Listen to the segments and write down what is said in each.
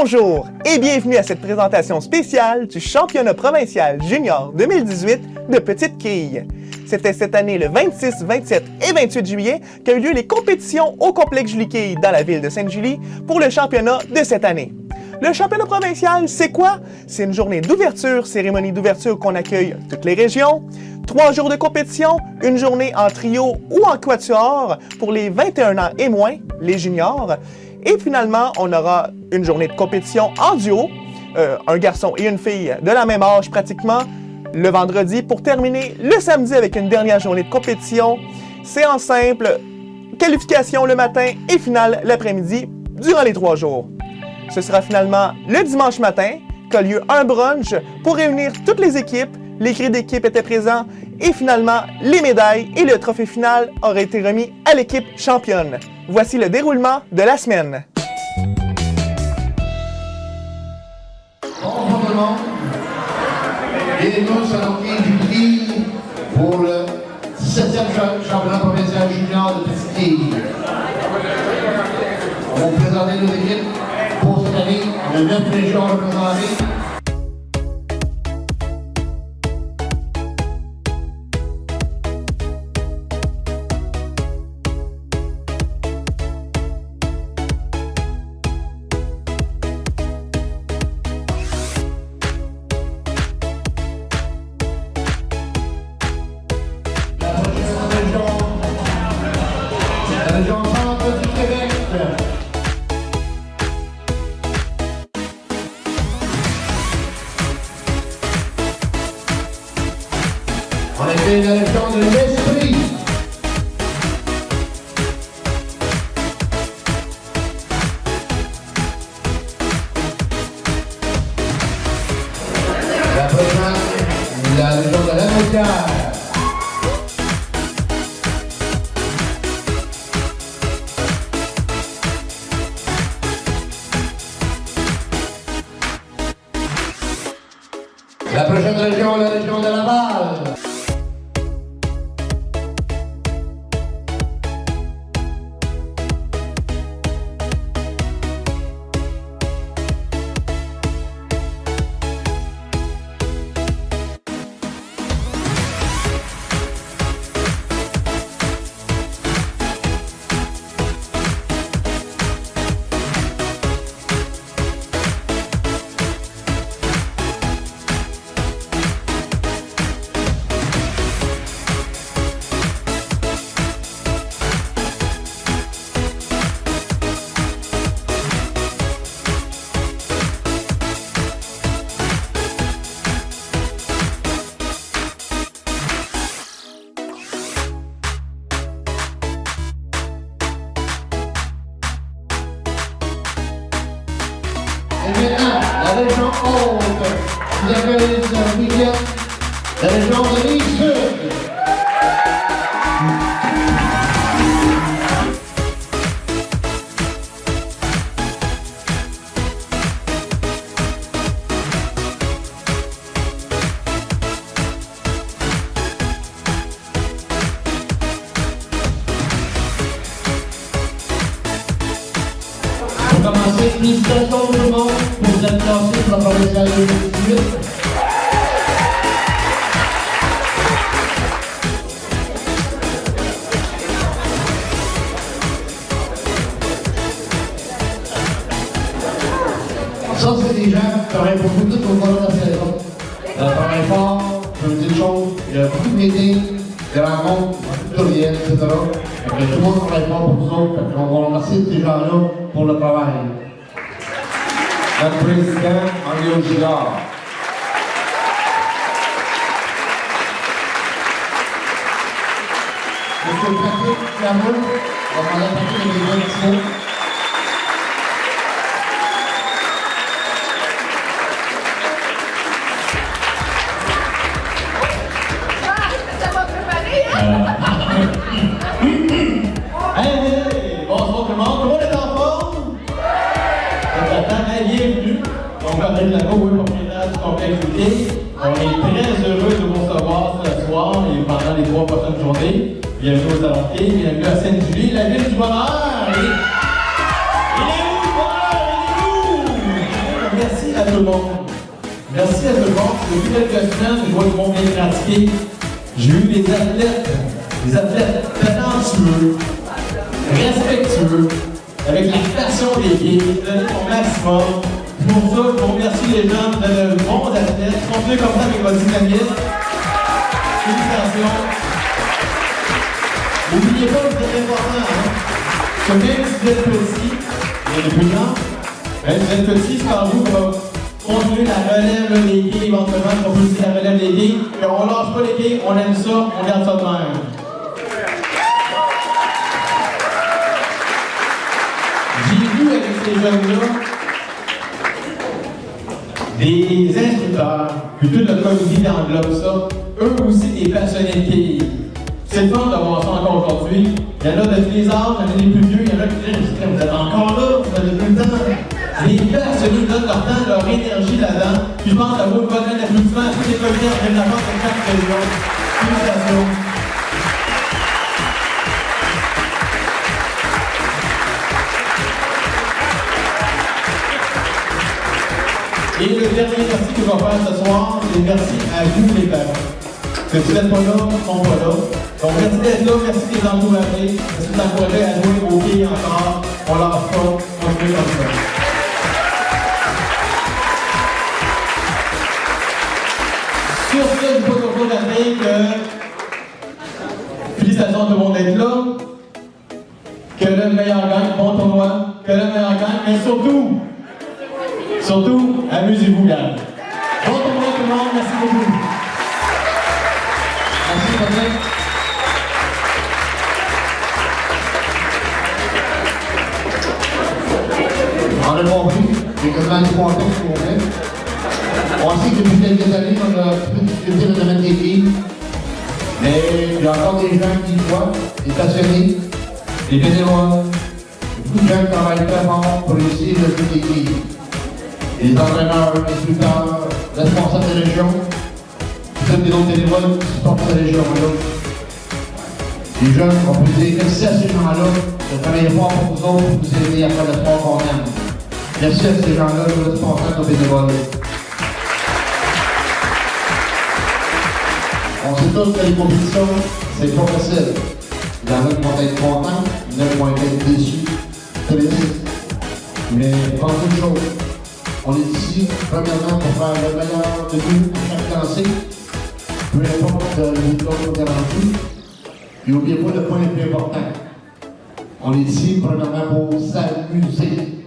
Bonjour et bienvenue à cette présentation spéciale du championnat provincial junior 2018 de Petite Quille. C'était cette année le 26, 27 et 28 juillet qu'a eu lieu les compétitions au complexe Julie Quille dans la ville de Sainte-Julie pour le championnat de cette année. Le championnat provincial, c'est quoi? C'est une journée d'ouverture, cérémonie d'ouverture qu'on accueille toutes les régions, 3 jours de compétition, une journée en trio ou en quatuor pour les 21 ans et moins, les juniors, et finalement, on aura une journée de compétition en duo, un garçon et une fille de la même âge pratiquement, le vendredi, pour terminer le samedi avec une dernière journée de compétition, séance simple, qualification le matin et finale l'après-midi durant les 3 jours. Ce sera finalement le dimanche matin qu'a lieu un brunch pour réunir toutes les équipes. Les cris d'équipe étaient présents et finalement, les médailles et le trophée final auraient été remis à l'équipe championne. Voici le déroulement de la semaine. Bonjour tout le monde. Bienvenue sur notre Julie Quille pour le 17e championnat provincial junior de Petite Quille. On va vous présenter nos équipes pour cette année. On a 9 régions représentées. La région centre du Québec. On accueille la région de l'Esprit. La prochaine, la région de la Naudière. La prochaine région, la région de Laval. Et maintenant, la région haute, qui accueille ce week-end, la région de Rive-Sud. Pour commencer, félicitations tout le monde pour vous être classés pour la provinciale 2018. Ça, c'est des gens qui travaillent beaucoup tout au long de la saison. Travaillent fort, je vous dis une chose, il y a beaucoup de meetings, des rencontres, beaucoup de courriels, etc. Donc, tout le monde travaille fort pour vous autres. Donc, on va remercier ces gens-là pour le travail. Notre président, Mario Gigard. Monsieur Patrick Lamoule, on va demander à Patrick de les petits mots. Hey, bonsoir tout le monde. Tout le monde est en forme? Bienvenue. Donc, Patrick Lamoule, propriétaire du complexe Julie Quille. On est très heureux de vous recevoir ce soir et pendant les 3 prochaines journées. Bienvenue aux Alenquilles, bienvenue à Sainte-Julie, la ville du bonheur. Il est où le bonheur? Il est où? à tout le monde. Merci à tout le monde. Depuis quelques semaines, je vois du monde bien pratiqué. J'ai eu des athlètes talentueux, respectueux, avec la passion des gays, donner son maximum. Pour ça, je vous remercie les gens de bons athlètes. Continuez comme ça avec votre dynamisme. Félicitations. N'oubliez pas que c'est important, hein? Que même si vous êtes petit, et les plus grands, même si vous êtes petit, c'est par vous qu'on va continuer la relève là, des gays, éventuellement, qu'on peut aussi la relève des gays. Et on lâche pas les gays, on aime ça, on garde ça de même. J'ai vu avec ces jeunes-là des instructeurs, puis tout le comité englobe ça, eux aussi des passionnés de quilles. C'est le fun de voir ça encore aujourd'hui. Il y en a de tous les âges, il y en a des plus vieux, il y en a qui disent vous êtes encore là, vous avez plus le temps. Les passionnés donnent leur temps, leur énergie là-dedans. Puis je pense à vous, votre applaudissement à tous les comités en train de la part de chaque région. Félicitations. Et le dernier merci que je vais faire ce soir, c'est merci à vous les parents. Que vous n'êtes pas là, ils ne sont pas là. Donc merci d'être là, merci de les encourager, merci de l'encourager à jouer au pied encore. On ne lâche pas, on fait comme ça. Sur ce, je ne peux pas trop dire que félicitations à tout le monde d'être là. Que le meilleur gagne, bon tournoi, que le meilleur gagne, mais surtout, amusez-vous, gars. Bon tournoi tout le monde, merci beaucoup. Merci, Patrick. On a compris, j'ai quasiment dit contexte pour vrai. On sait que depuis quelques années, on a plus de difficulté dans le domaine des filles. Mais il y a encore des gens qui y croient, des passionnés, des bénévoles, beaucoup de gens qui travaillent très fort pour réussir le jeu des filles. Les entraîneurs, les instructeurs, responsables de région, tous des autres bénévoles qui supportent la région. Les jeunes, on peut dire merci à ces gens-là de travailler fort pour vous autres, pour vous aider à faire le sport qu'on aime. Merci à ces gens-là, les responsables de bénévoles. On sait tous que les compétitions, c'est pas facile. Il y en a qui vont être contents, il y en a qui vont être déçus, tristes. Mais pensez une chose. On est ici, premièrement, pour faire le meilleur de nous à chaque lancée, peu importe le diplôme garanti. Et n'oubliez pas le point le plus important. On est ici, premièrement, pour s'amuser.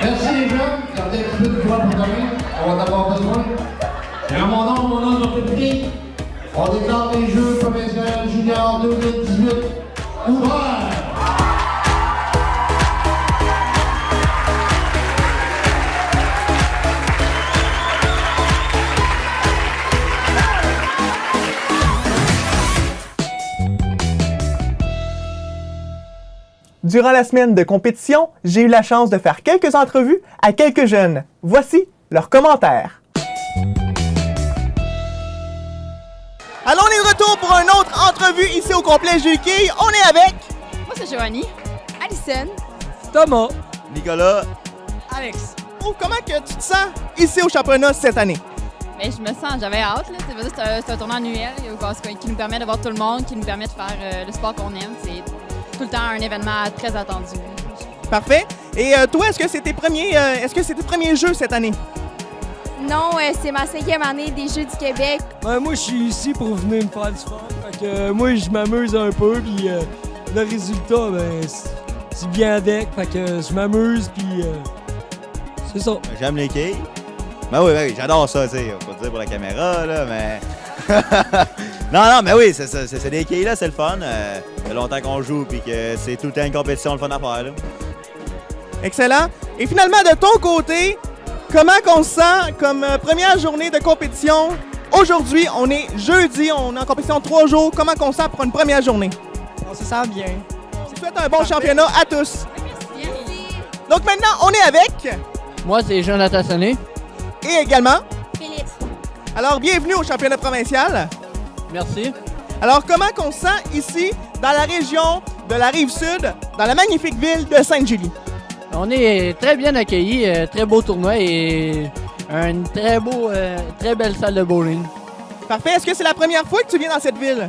Merci les jeunes, gardez un petit peu de joie pour demain, on va en avoir besoin. Et en mon nom, notre public, on déclare les Jeux provinciaux juniors 2018 ouverts. Durant la semaine de compétition, j'ai eu la chance de faire quelques entrevues à quelques jeunes. Voici leurs commentaires. Alors, on est de retour pour une autre entrevue ici au complexe Juquille. On est avec... Moi, c'est Joanie. Alison. Thomas. Nicolas. Alex. Oh, comment que tu te sens ici au championnat cette année? Mais je me sens, j'avais hâte. C'est un tournoi annuel qui nous permet de voir tout le monde, qui nous permet de faire le sport qu'on aime. C'est tout le temps un événement très attendu. Parfait. Et toi, est-ce que c'est tes premiers jeux cette année? Non, c'est ma 5e année des Jeux du Québec. Moi, je suis ici pour venir me faire du sport. Moi, je m'amuse un peu, puis le résultat, c'est bien avec. Fait que je m'amuse, puis c'est ça. J'aime les quilles. Ben oui, j'adore ça, tu sais. Faut le dire pour la caméra, là, mais... non, mais oui, c'est des quilles, là, c'est le fun. Ça fait longtemps qu'on joue, puis que c'est tout le temps une compétition, le fun à faire, là. Excellent. Et finalement, de ton côté, comment qu'on se sent comme première journée de compétition? Aujourd'hui, on est jeudi, on est en compétition 3 jours. Comment qu'on se sent pour une première journée? On se sent bien. Je vous souhaite un bon championnat à tous. Merci. Donc maintenant, on est avec... Moi, c'est Jonathan Sonné. Et également... Philippe. Alors, bienvenue au championnat provincial. Merci. Alors, comment qu'on se sent ici, dans la région de la Rive-Sud, dans la magnifique ville de Sainte-Julie? On est très bien accueillis, très beau tournoi et une très belle salle de bowling. Parfait. Est-ce que c'est la première fois que tu viens dans cette ville?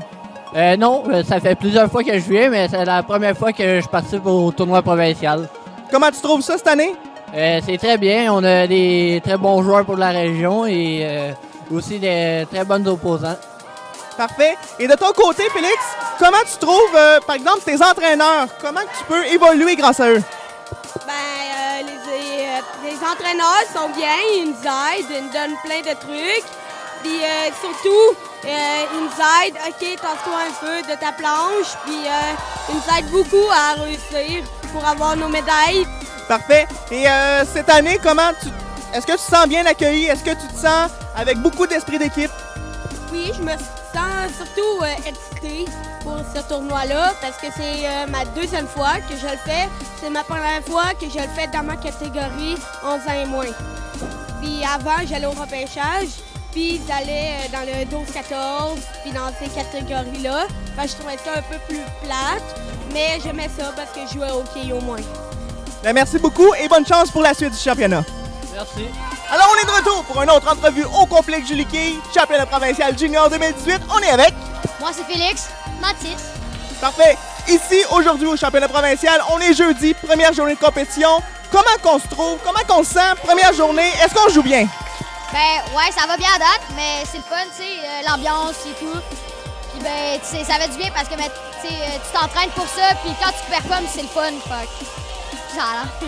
Non, ça fait plusieurs fois que je viens, mais c'est la première fois que je participe au tournoi provincial. Comment tu trouves ça cette année? C'est très bien. On a des très bons joueurs pour la région et aussi des très bonnes opposants. Parfait. Et de ton côté, Félix, comment tu trouves, par exemple, tes entraîneurs? Comment tu peux évoluer grâce à eux? Les entraîneurs sont bien, ils nous aident, ils nous donnent plein de trucs. Puis surtout, ils nous aident, OK, tasse-toi un peu de ta planche. Puis ils nous aident beaucoup à réussir pour avoir nos médailles. Parfait. Et cette année, est-ce que tu te sens bien accueilli? Est-ce que tu te sens avec beaucoup d'esprit d'équipe? Oui, je me sens surtout excitée pour ce tournoi-là parce que c'est ma deuxième fois que je le fais. C'est ma première fois que je le fais dans ma catégorie 11 ans et moins. Puis avant, j'allais au repêchage, puis j'allais dans le 12-14, puis dans ces catégories-là. Fait que je trouvais ça un peu plus plate, mais j'aimais ça parce que je jouais au hockey au moins. Bien, merci beaucoup et bonne chance pour la suite du championnat. Merci. Alors, on est de retour pour une autre entrevue au complexe Julie Quille, championnat provincial junior 2018. On est avec... Moi, c'est Félix. Mathis. Parfait. Ici, aujourd'hui, au championnat provincial, on est jeudi, première journée de compétition. Comment qu'on se trouve? Comment qu'on se sent? Première journée, est-ce qu'on joue bien? Ben, ouais, ça va bien à date, mais c'est le fun, tu sais, l'ambiance et tout. Puis, ben, tu sais, ça va du bien parce que, tu sais, tu t'entraînes pour ça, puis quand tu performes, c'est le fun. Fait que, ça là.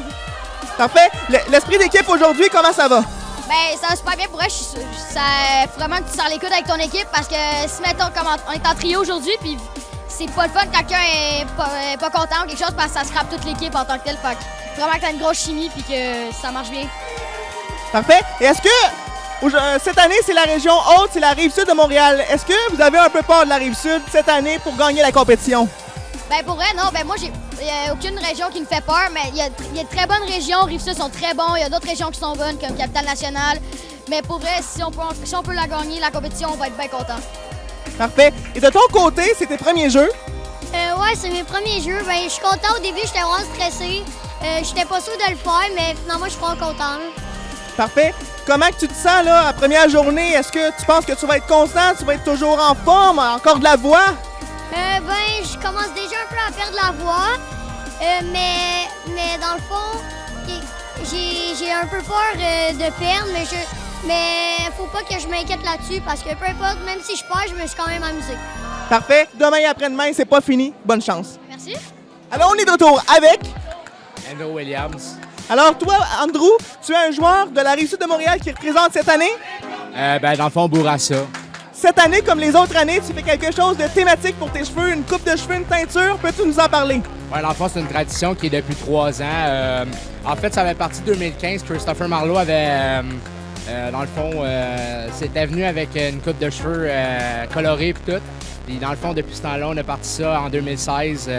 Parfait. L'esprit d'équipe aujourd'hui, comment ça va? Ben, ça va super bien pour eux. Ça faut vraiment que tu sors les coudes avec ton équipe parce que si, mettons, comme on est en trio aujourd'hui, puis c'est pas le fun quand quelqu'un est pas content ou quelque chose parce que ça scrape toute l'équipe en tant que tel. Fait que vraiment que t'as une grosse chimie puis que ça marche bien. Parfait. Et est-ce que cette année, c'est la région haute, c'est la Rive-Sud de Montréal. Est-ce que vous avez un peu peur de la Rive-Sud cette année pour gagner la compétition? Ben, pour vrai, non. Ben, moi, j'ai aucune région qui me fait peur, mais il y a de très bonnes régions. Rive-Sud sont très bons. Il y a d'autres régions qui sont bonnes, comme Capitale-Nationale. Mais pour vrai, si on peut la gagner, la compétition, on va être bien content. Parfait. Et de ton côté, c'est tes premiers jeux? Ouais, c'est mes premiers jeux. Ben, je suis content. Au début, j'étais vraiment stressée. J'étais pas sûre de le faire, mais finalement, je suis vraiment content. Parfait. Comment que tu te sens, là, à première journée? Est-ce que tu penses que tu vas être constant? Tu vas être toujours en forme? Encore de la voix? Ben, je commence déjà un peu à perdre la voix, mais dans le fond, j'ai un peu peur de perdre, mais faut pas que je m'inquiète là-dessus parce que peu importe, même si je perds, je me suis quand même amusée. Parfait. Demain et après-demain, c'est pas fini. Bonne chance. Merci. Alors, on est de retour avec... Andrew Williams. Alors, toi, Andrew, tu es un joueur de la Rive-Sud de Montréal qui représente cette année? Ben, dans le fond, Bourassa. Cette année, comme les autres années, tu fais quelque chose de thématique pour tes cheveux, une coupe de cheveux, une teinture. Peux-tu nous en parler? Ouais, dans le fond, c'est une tradition qui est depuis 3 ans. En fait, ça avait parti 2015. Christopher Marleau avait, dans le fond, c'était venu avec une coupe de cheveux colorée et tout. Puis dans le fond, depuis ce temps-là, on a parti ça en 2016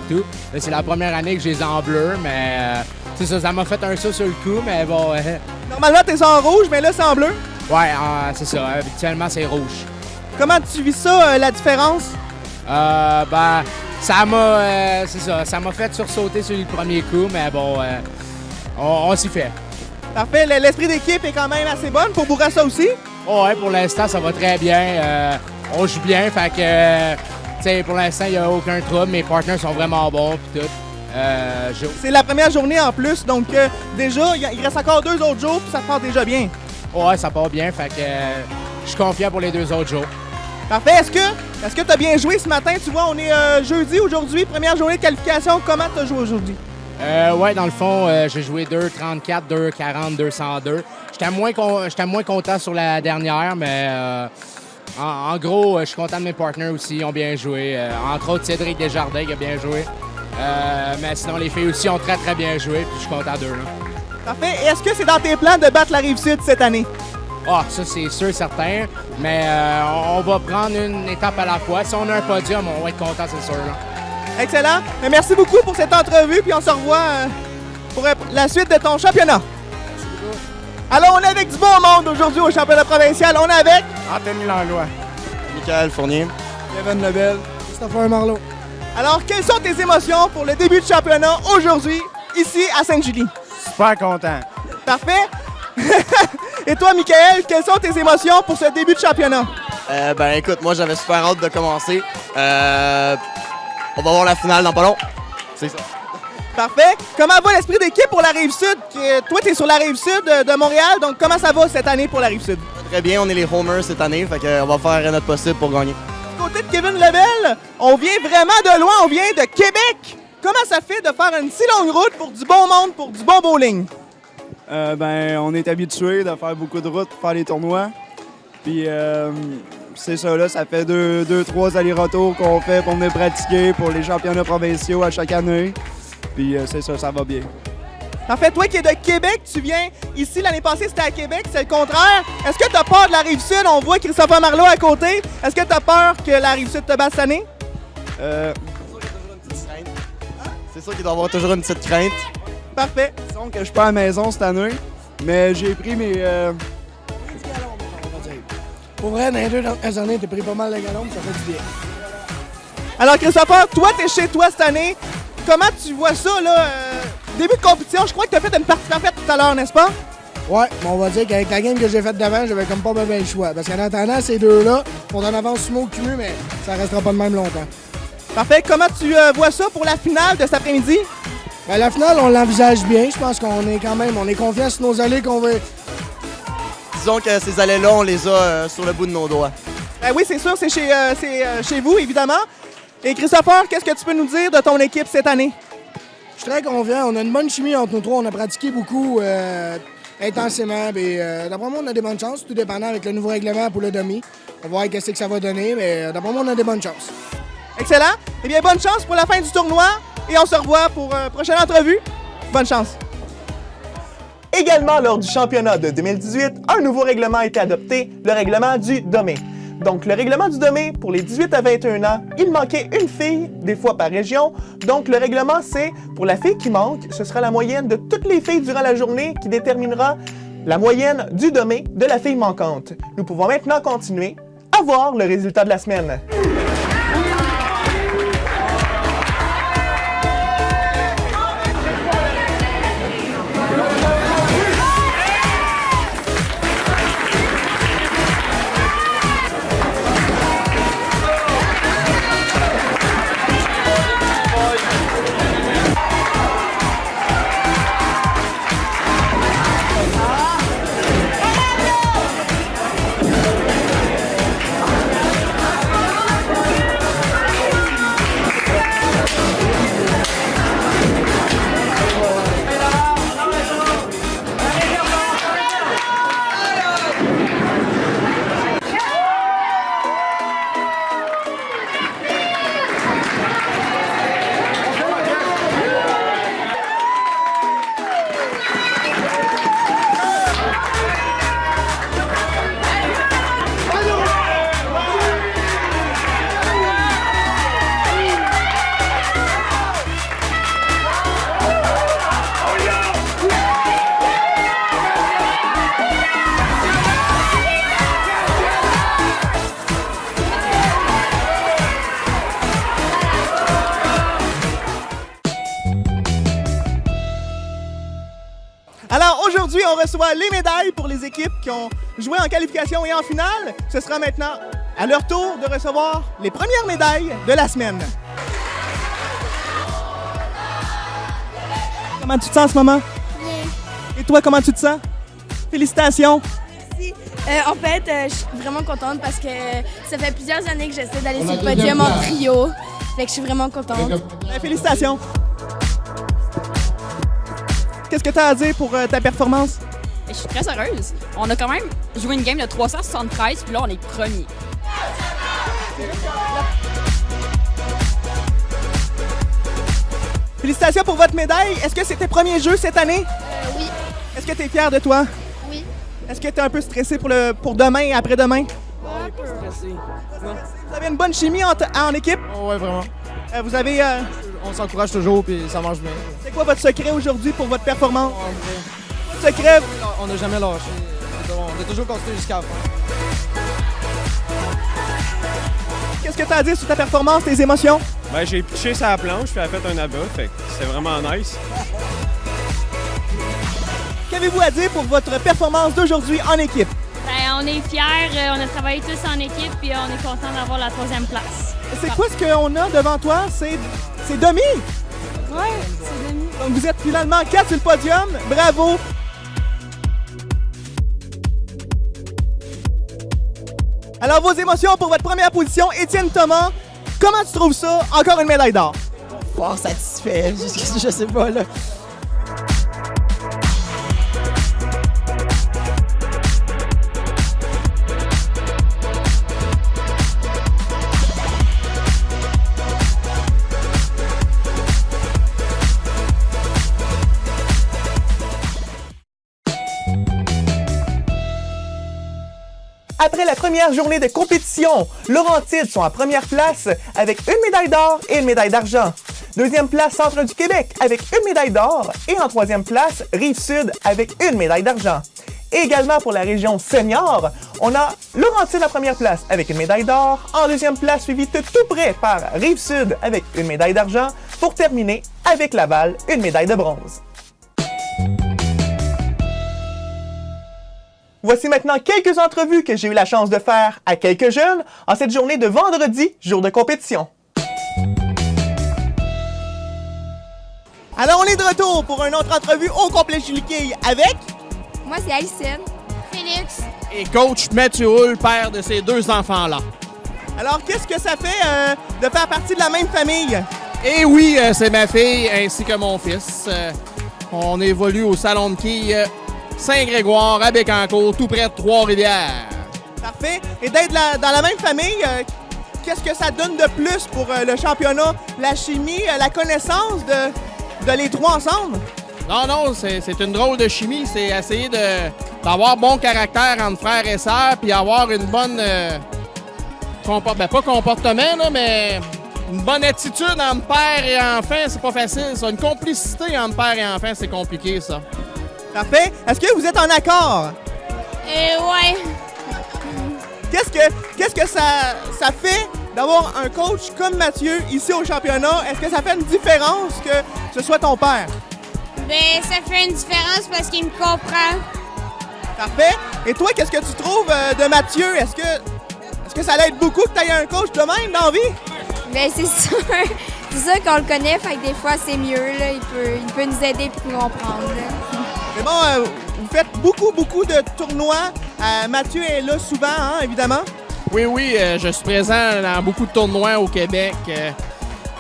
tout. Là, c'est la première année que je les ai en bleu, mais c'est ça m'a fait un saut sur le coup, mais bon... Normalement, t'es en rouge, mais là, c'est en bleu? Ouais, c'est ça. Habituellement, c'est rouge. Comment tu vis ça, la différence? Ben, ça m'a... c'est ça, ça m'a fait sursauter sur le premier coup, mais bon, on s'y fait. Parfait. L'esprit d'équipe est quand même assez bonne pour Bourassa aussi? Oh, ouais, pour l'instant, ça va très bien. On joue bien, fait que, tu sais, pour l'instant, il n'y a aucun trouble. Mes partenaires sont vraiment bons, puis tout. C'est la première journée en plus, donc déjà, il reste encore 2 autres jours, puis ça part déjà bien. Ouais, ça part bien, fait que je suis confiant pour les 2 autres jours. Parfait. Est-ce que tu as bien joué ce matin? Tu vois, on est jeudi aujourd'hui, première journée de qualification. Comment tu as joué aujourd'hui? Ouais, dans le fond, j'ai joué 2,34, 2,40, 2,102. J'étais moins content sur la dernière, mais en gros, je suis content de mes partenaires aussi. Ils ont bien joué. Entre autres, Cédric Desjardins qui a bien joué. Mais sinon, les filles aussi ont très, très bien joué, puis je suis content d'eux. Parfait. Et est-ce que c'est dans tes plans de battre la Rive-Sud cette année? Ah, ça, c'est sûr, certain. Mais on va prendre une étape à la fois. Si on a un podium, on va être content, c'est sûr. Là. Excellent. Mais merci beaucoup pour cette entrevue, puis on se revoit pour la suite de ton championnat. Merci beaucoup. Alors, on est avec du bon monde aujourd'hui au championnat provincial. On est avec... Anthony Langlois. Michael Fournier. Kevin Lebel. Christopher Marleau. Alors, quelles sont tes émotions pour le début de championnat aujourd'hui, ici à Sainte-Julie? Super content. Parfait. Et toi, Michael, quelles sont tes émotions pour ce début de championnat? Ben écoute, moi j'avais super hâte de commencer. On va voir la finale dans pas long. C'est ça. Parfait. Comment va l'esprit d'équipe pour la Rive-Sud? Toi, tu es sur la Rive-Sud de Montréal, donc comment ça va cette année pour la Rive-Sud? Très bien, on est les homers cette année, fait qu'on va faire notre possible pour gagner. Du côté de Kevin Lebel, on vient vraiment de loin, on vient de Québec. Comment ça fait de faire une si longue route pour du bon monde, pour du bon bowling? On est habitué de faire beaucoup de routes pour faire les tournois. Puis c'est ça, là, ça fait 2-3 allers-retours qu'on fait pour venir pratiquer pour les championnats provinciaux à chaque année. Puis c'est ça, ça va bien. En fait, toi qui es de Québec, tu viens ici, l'année passée c'était à Québec, c'est le contraire. Est-ce que tu as peur de la Rive-Sud? On voit Christopher Marleau à côté. Est-ce que tu as peur que la Rive-Sud te batte cette année? C'est sûr qu'il doit y avoir toujours une petite crainte. Parfait. Disons que je suis pas à la maison cette année, mais j'ai pris mes... 15 gallons, on va dire. Pour vrai, dans les 2 dernières années, t'as pris pas mal de gallons, ça fait du bien. Alors Christopher, toi, tu es chez toi cette année. Comment tu vois ça, là? Début de compétition, je crois que tu as fait une partie parfaite tout à l'heure, n'est-ce pas? Ouais, mais on va dire qu'avec la game que j'ai faite d'avant, j'avais comme pas bien le choix. Parce qu'en attendant, ces deux-là, on en avance sumo au cumul, mais ça restera pas de même longtemps. Parfait. Comment tu vois ça pour la finale de cet après-midi? Ben, la finale, on l'envisage bien. Je pense qu'on est quand même, on est confiant sur nos allées qu'on veut. Disons que ces allées-là, on les a sur le bout de nos doigts. Ben oui, c'est sûr, c'est chez vous, évidemment. Et Christopher, qu'est-ce que tu peux nous dire de ton équipe cette année? Je suis très confiant. On a une bonne chimie entre nous trois. On a pratiqué beaucoup intensément. D'après moi, on a des bonnes chances, tout dépendant avec le nouveau règlement pour le demi. On va voir qu'est-ce que ça va donner, mais d'après moi, on a des bonnes chances. Excellent. Eh bien, bonne chance pour la fin du tournoi et on se revoit pour une prochaine entrevue. Bonne chance. Également, lors du championnat de 2018, un nouveau règlement a été adopté, le règlement du Domé. Donc, le règlement du Domé, pour les 18 à 21 ans, il manquait une fille, des fois par région. Donc, le règlement, c'est, pour la fille qui manque, ce sera la moyenne de toutes les filles durant la journée qui déterminera la moyenne du Domé de la fille manquante. Nous pouvons maintenant continuer à voir le résultat de la semaine. Alors aujourd'hui, on reçoit les médailles pour les équipes qui ont joué en qualification et en finale. Ce sera maintenant à leur tour de recevoir les premières médailles de la semaine. Comment tu te sens en ce moment? Bien. Et toi, comment tu te sens? Félicitations! Merci. En fait, je suis vraiment contente parce que ça fait plusieurs années que j'essaie d'aller sur le podium en trio. Fait que je suis vraiment contente. Ben, félicitations! Qu'est-ce que tu as à dire pour ta performance? Je suis très heureuse. On a quand même joué une game de 373, puis là, on est premier. Félicitations pour votre médaille. Est-ce que c'est tes premiers jeux cette année? Oui. Est-ce que tu es fier de toi? Oui. Est-ce que tu es un peu stressé pour demain et après-demain? Ouais, pas stressé. Non. Vous avez une bonne chimie en équipe? Oh, ouais, vraiment. Vous avez... On s'encourage toujours puis ça marche bien. C'est quoi votre secret aujourd'hui pour votre performance? Oh, Votre secret? on n'a jamais lâché. On a toujours continué jusqu'à la fin. qu'est-ce que tu as à dire sur ta performance, tes émotions? Ben, j'ai pitché sur la planche, puis elle a fait un abat, fait que c'était vraiment nice. Qu'avez-vous à dire pour votre performance d'aujourd'hui en équipe? Ben, on est fiers, on a travaillé tous en équipe, puis on est content d'avoir la 3e place. C'est quoi ce qu'on a devant toi? C'est Domi? Ouais, c'est Domi. Donc vous êtes finalement 4 sur le podium. Bravo! Alors vos émotions pour votre première position, Étienne Thomas, comment tu trouves ça? Encore une médaille d'or. Fort satisfait, je sais pas là. Après la première journée de compétition, Laurentides sont en première place avec une médaille d'or et une médaille d'argent. Deuxième place, Centre du Québec avec une médaille d'or et en troisième place, Rive-Sud avec une médaille d'argent. Et également pour la région senior, on a Laurentides en première place avec une médaille d'or, en deuxième place suivi de tout près par Rive-Sud avec une médaille d'argent, pour terminer avec Laval, une médaille de bronze. Voici maintenant quelques entrevues que j'ai eu la chance de faire à quelques jeunes en cette journée de vendredi, jour de compétition. Alors on est de retour pour une autre entrevue au complet chez Liquille avec... Moi c'est Alicenne. Félix. Et coach Mathieu Hull, père de ces deux enfants-là. Alors qu'est-ce que ça fait de faire partie de la même famille? Et oui, c'est ma fille ainsi que mon fils. On évolue au Salon de quilles Saint-Grégoire, à Bécancour, tout près de Trois-Rivières. Parfait. Et d'être dans la même famille, qu'est-ce que ça donne de plus pour le championnat? La chimie, la connaissance de les trois ensemble? Non, c'est une drôle de chimie. C'est essayer d'avoir bon caractère entre frères et sœurs, puis avoir une bonne... pas comportement, là, mais une bonne attitude entre père et enfant, c'est pas facile. Ça. Une complicité entre père et enfant, c'est compliqué, ça. Parfait. Est-ce que vous êtes en accord? Ouais. Qu'est-ce que ça fait d'avoir un coach comme Mathieu ici au championnat? Est-ce que ça fait une différence que ce soit ton père? Ben, ça fait une différence parce qu'il me comprend. Parfait. Et toi, qu'est-ce que tu trouves de Mathieu? Est-ce que ça l'aide beaucoup que tu aies un coach de même dans la vie? Ben c'est sûr. C'est sûr qu'on le connaît, fait que des fois c'est mieux. Là. Il peut nous aider et nous comprendre. Là. C'est bon, vous faites beaucoup de tournois. Mathieu est là souvent, hein, évidemment. Oui, je suis présent dans beaucoup de tournois au Québec.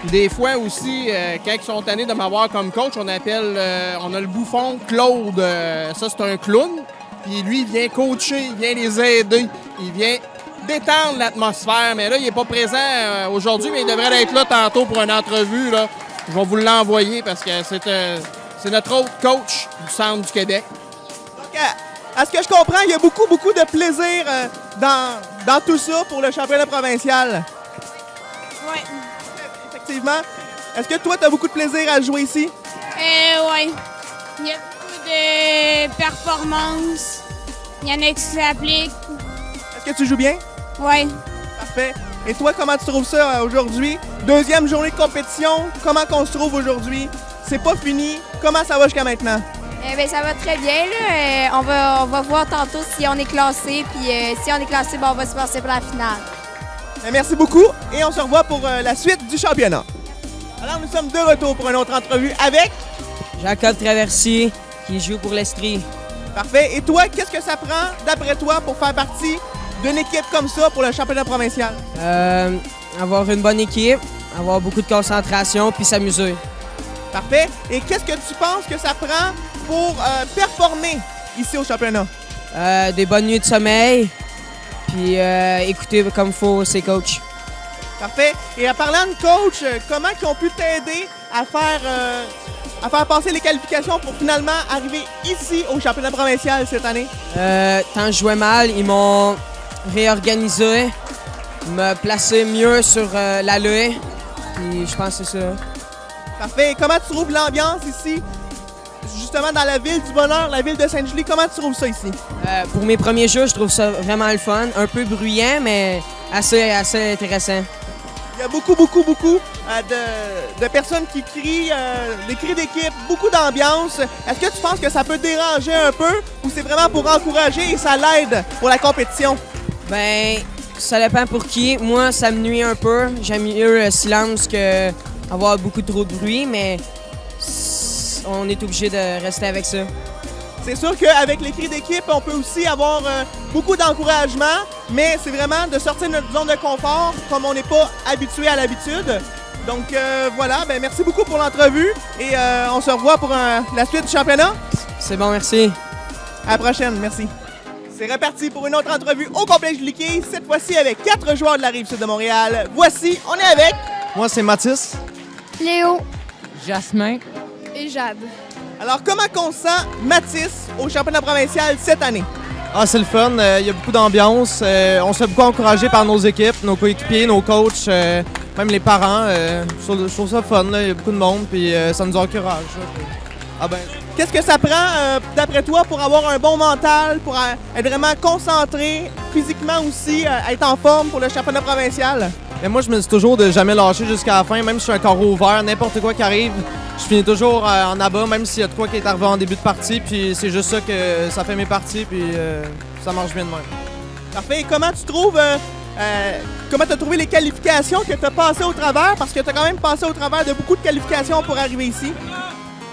Des fois aussi, quand ils sont tannés de m'avoir comme coach, on a le bouffon Claude. Ça, c'est un clown. Puis lui, il vient coacher, il vient les aider. Il vient détendre l'atmosphère. Mais là, il n'est pas présent aujourd'hui, mais il devrait être là tantôt pour une entrevue. Là. Je vais vous l'envoyer parce que c'est notre autre coach du Centre du Québec. Donc, à ce que je comprends, il y a beaucoup de plaisir dans tout ça pour le championnat provincial. Oui. Effectivement. Est-ce que toi, tu as beaucoup de plaisir à jouer ici? Oui. Il y a beaucoup de performances. Il y en a qui s'appliquent. Est-ce que tu joues bien? Oui. Parfait. Et toi, comment tu trouves ça aujourd'hui? Deuxième journée de compétition. Comment qu'on se trouve aujourd'hui? C'est pas fini. Comment ça va jusqu'à maintenant? Ben, ça va très bien. Là. On va voir tantôt si on est classé. Puis si on est classé, on va se passer pour la finale. Merci beaucoup et on se revoit pour la suite du championnat. Alors nous sommes de retour pour une autre entrevue avec... Jacob Traversier qui joue pour l'Estrie. Parfait. Et toi, qu'est-ce que ça prend d'après toi pour faire partie d'une équipe comme ça pour le championnat provincial? Avoir une bonne équipe, avoir beaucoup de concentration puis s'amuser. Parfait. Et qu'est-ce que tu penses que ça prend pour performer ici au championnat? Des bonnes nuits de sommeil, puis écouter comme il faut ses coachs. Parfait. Et en parlant de coach, comment ils ont pu t'aider à faire passer les qualifications pour finalement arriver ici au championnat provincial cette année? Quand je jouais mal, ils m'ont réorganisé, me placé mieux sur l'allée, puis je pense que c'est ça. Parfait. Et comment tu trouves l'ambiance ici, justement dans la ville du bonheur, la ville de Sainte-Julie? Comment tu trouves ça ici? Pour mes premiers jeux, je trouve ça vraiment le fun. Un peu bruyant, mais assez intéressant. Il y a beaucoup de personnes qui crient, des cris d'équipe, beaucoup d'ambiance. Est-ce que tu penses que ça peut déranger un peu ou c'est vraiment pour encourager et ça l'aide pour la compétition? Ben, ça dépend pour qui. Moi, ça me nuit un peu. J'aime mieux le silence que avoir beaucoup trop de bruit, mais on est obligé de rester avec ça. C'est sûr qu'avec les cris d'équipe, on peut aussi avoir beaucoup d'encouragement, mais c'est vraiment de sortir de notre zone de confort comme on n'est pas habitué à l'habitude. Donc voilà, ben merci beaucoup pour l'entrevue et on se revoit pour la suite du championnat. C'est bon, merci. À la prochaine, merci. C'est reparti pour une autre entrevue au complexe du Liquet, cette fois-ci avec 4 joueurs de la Rive-Sud de Montréal. Voici, on est avec... Moi, c'est Mathis. Léo. Jasmin. Et Jade. Alors, comment on sent Mathis au championnat provincial cette année? Ah, c'est le fun. Il y a beaucoup d'ambiance. On se fait beaucoup encourager par nos équipes, nos coéquipiers, nos coachs, même les parents. Je trouve ça fun. Il y a beaucoup de monde, puis ça nous encourage. Ah ben. Qu'est-ce que ça prend, d'après toi, pour avoir un bon mental, pour être vraiment concentré, physiquement aussi, être en forme pour le championnat provincial? Mais moi, je me dis toujours de jamais lâcher jusqu'à la fin, même si je suis un carreau ouvert, n'importe quoi qui arrive, je finis toujours en abat, même s'il y a de quoi qui est arrivé en début de partie, puis c'est juste ça que ça fait mes parties, puis ça marche bien de même. Parfait. Et comment tu trouves, comment tu as trouvé les qualifications que tu as passées au travers? Parce que tu as quand même passé au travers de beaucoup de qualifications pour arriver ici.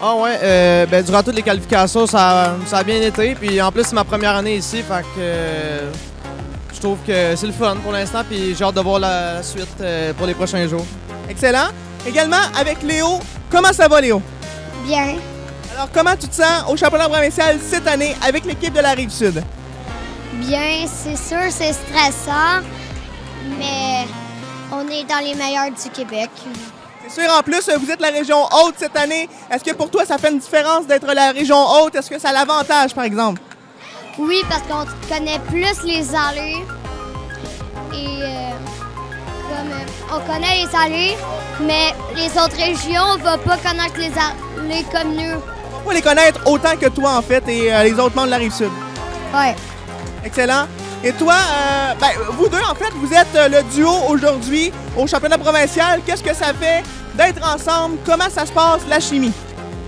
Ah ouais, ben, durant toutes les qualifications, ça a bien été, puis en plus, c'est ma première année ici, fait que je trouve que c'est le fun pour l'instant, puis j'ai hâte de voir la suite pour les prochains jours. Excellent. Également, avec Léo. Comment ça va, Léo? Bien. Alors, comment tu te sens au championnat provincial cette année avec l'équipe de la Rive-Sud? Bien, c'est sûr, c'est stressant, mais on est dans les meilleurs du Québec. C'est sûr, en plus, vous êtes la région haute cette année. Est-ce que pour toi, ça fait une différence d'être la région haute? Est-ce que ça a l'avantage, par exemple? Oui, parce qu'on connaît plus les allées et on connaît les allées, mais les autres régions, on va pas connaître les allées comme nous. On va les connaître autant que toi, en fait, et les autres membres de la Rive-Sud. Ouais. Excellent. Et toi, vous deux, en fait, vous êtes le duo aujourd'hui au championnat provincial. Qu'est-ce que ça fait d'être ensemble? Comment ça se passe, la chimie?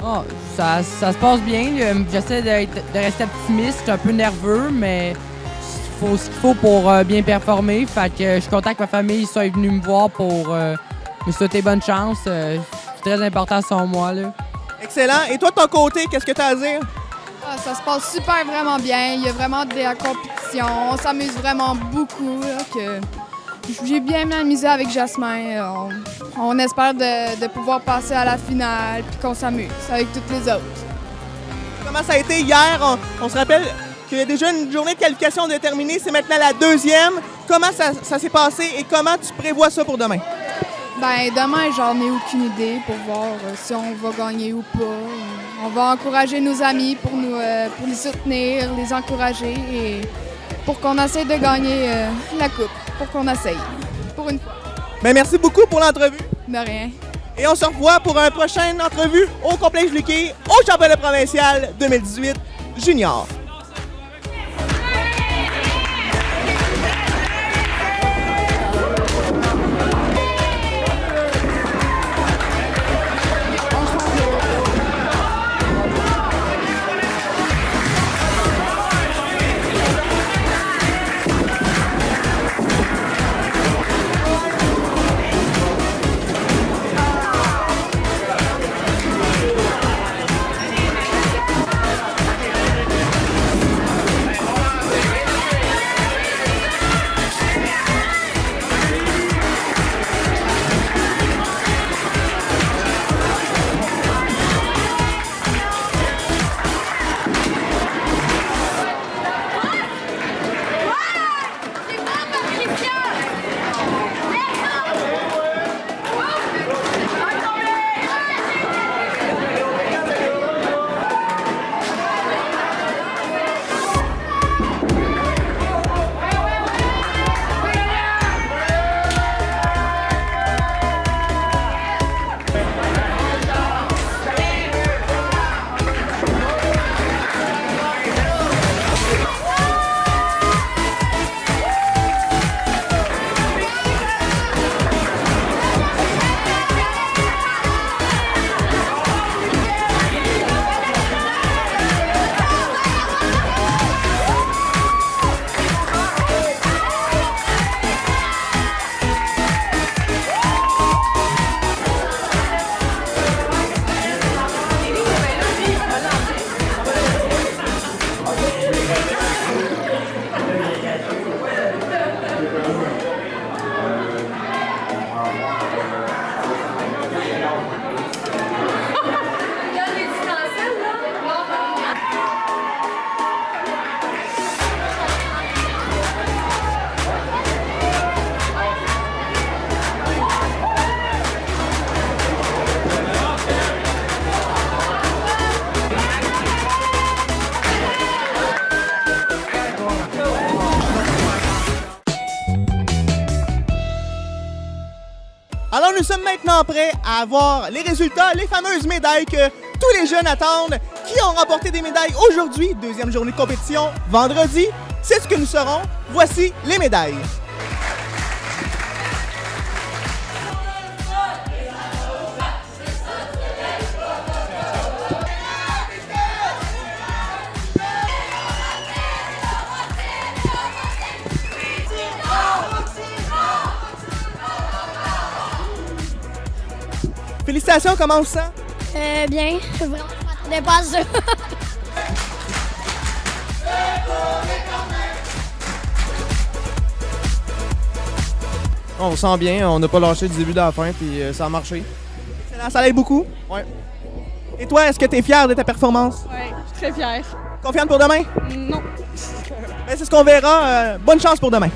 Oh, ça se passe bien. J'essaie de rester optimiste, je suis un peu nerveux, mais il faut ce qu'il faut pour bien performer. Fait que je suis content que ma famille soit venue me voir pour me souhaiter bonne chance. C'est très important selon moi, là. Excellent. Et toi, de ton côté, qu'est-ce que tu as à dire? Ah, ça se passe super vraiment bien. Il y a vraiment de la compétition. On s'amuse vraiment beaucoup. Là, j'ai bien amusé avec Jasmin. On espère de pouvoir passer à la finale et qu'on s'amuse avec toutes les autres. Comment ça a été hier? On se rappelle qu'il y a déjà une journée de qualification déterminée. C'est maintenant la deuxième. Comment ça s'est passé et comment tu prévois ça pour demain? Ben demain, j'en ai aucune idée pour voir si on va gagner ou pas. On va encourager nos amis pour les soutenir, les encourager et pour qu'on essaye de gagner la coupe, pour qu'on essaye, pour une fois. Ben, merci beaucoup pour l'entrevue. De rien. Et on se revoit pour une prochaine entrevue au complexe Liquet au championnat provincial 2018 junior. nous sommes maintenant prêts à avoir les résultats, les fameuses médailles que tous les jeunes attendent. Qui ont remporté des médailles aujourd'hui, deuxième journée de compétition, vendredi? C'est ce que nous saurons. Voici les médailles. Félicitations, comment on se sent? Bien. Vraiment, je m'attendais pas à ça. On se sent bien, on n'a pas lâché du début à la fin, puis ça a marché. Excellent, ça l'aide beaucoup? Ouais. Et toi, est-ce que tu es fier de ta performance? Oui, je suis très fière. Confiante pour demain? Non. Ben, c'est ce qu'on verra. Bonne chance pour demain.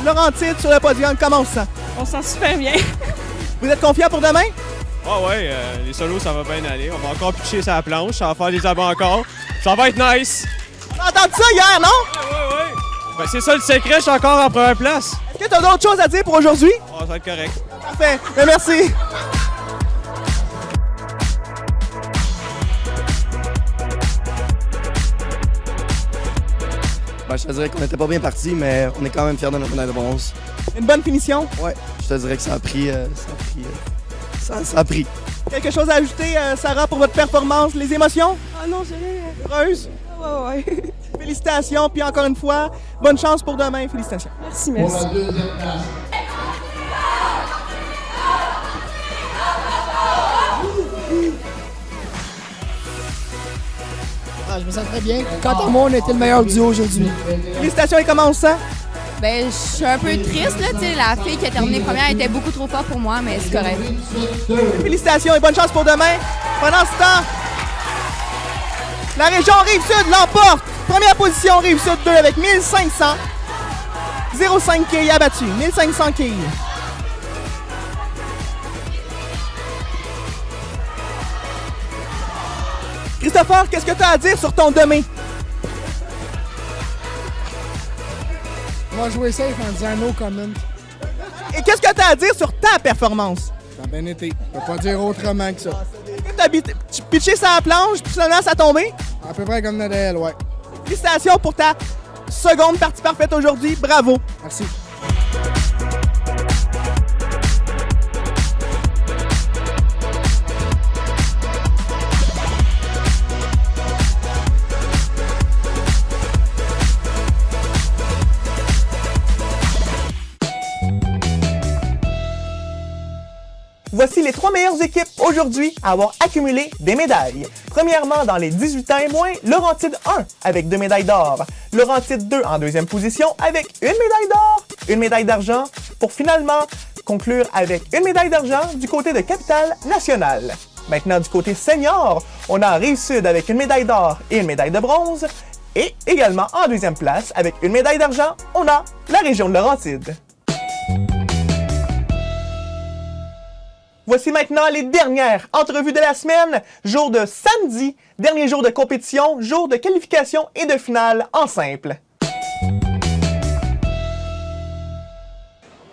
Laurentide sur le podium, comment on se sent? On se sent super bien. Vous êtes confiant pour demain? Ah ouais, les solos, ça va bien aller. On va encore pitcher sur la planche, ça va faire des abats encore. Ça va être nice. T'as entendu ça hier, non? Ouais. Ben, c'est ça le secret, je suis encore en première place. Est-ce que t'as d'autres choses à dire pour aujourd'hui? Ah, ça va être correct. Parfait, ben, merci. Ben, je te dirais qu'on n'était pas bien parti, mais on est quand même fiers de notre médaille de bronze. Une bonne finition? Ouais, je te dirais que ça a pris. Ça a pris. Quelque chose à ajouter, Sarah, pour votre performance, les émotions? Ah non, j'ai rien. Heureuse? Ouais. Félicitations, puis encore une fois, bonne chance pour demain. Félicitations. Merci. Pour la deuxième place. Je me sens très bien. Quant à moi, on était le meilleur duo aujourd'hui. Félicitations, et comment on se sent? Ben, je suis un peu triste, là. Tu sais, la fille qui a terminé première était beaucoup trop forte pour moi, mais c'est correct. Félicitations et bonne chance pour demain. Pendant ce temps, la région Rive-Sud l'emporte. Première position, Rive-Sud 2 avec 1500. 0,5 quilles abattu. 1500 quilles. Christopher, qu'est-ce que tu as à dire sur ton demain? On va jouer safe en disant no comment. Et qu'est-ce que tu as à dire sur ta performance? Ça a bien été. Je peux pas dire autrement que ça. Tu pitché sur la planche, puis finalement ça a tombé? À peu près comme Nadal, ouais. Félicitations pour ta seconde partie parfaite aujourd'hui. Bravo. Merci. Voici les 3 meilleures équipes aujourd'hui à avoir accumulé des médailles. Premièrement, dans les 18 ans et moins, Laurentide 1 avec 2 médailles d'or. Laurentide 2 en deuxième position avec une médaille d'or, une médaille d'argent, pour finalement conclure avec une médaille d'argent du côté de Capitale-Nationale. Maintenant, du côté senior, on a Rive-Sud avec une médaille d'or et une médaille de bronze. Et également en deuxième place, avec une médaille d'argent, on a la région de Laurentide. Voici maintenant les dernières entrevues de la semaine, jour de samedi, dernier jour de compétition, jour de qualification et de finale en simple.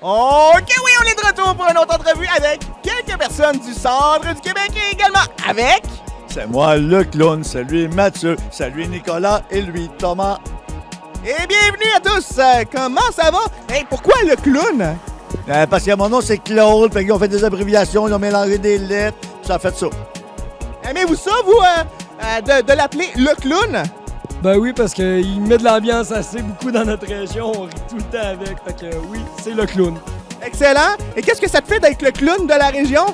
Ok, oui, on est de retour pour une autre entrevue avec quelques personnes du centre du Québec et également avec... C'est moi, le clown, salut Mathieu, salut Nicolas et lui, Thomas. Et bienvenue à tous! Comment ça va? Hey, pourquoi le clown? Parce que mon nom c'est Claude, fait qu'ils ont fait des abréviations, ils ont mélangé des lettres, puis ça a fait ça. Aimez-vous ça, vous, de l'appeler le clown? Ben oui, parce qu'il met de l'ambiance assez beaucoup dans notre région, on rit tout le temps avec, fait que oui, c'est le clown. Excellent! Et qu'est-ce que ça te fait d'être le clown de la région?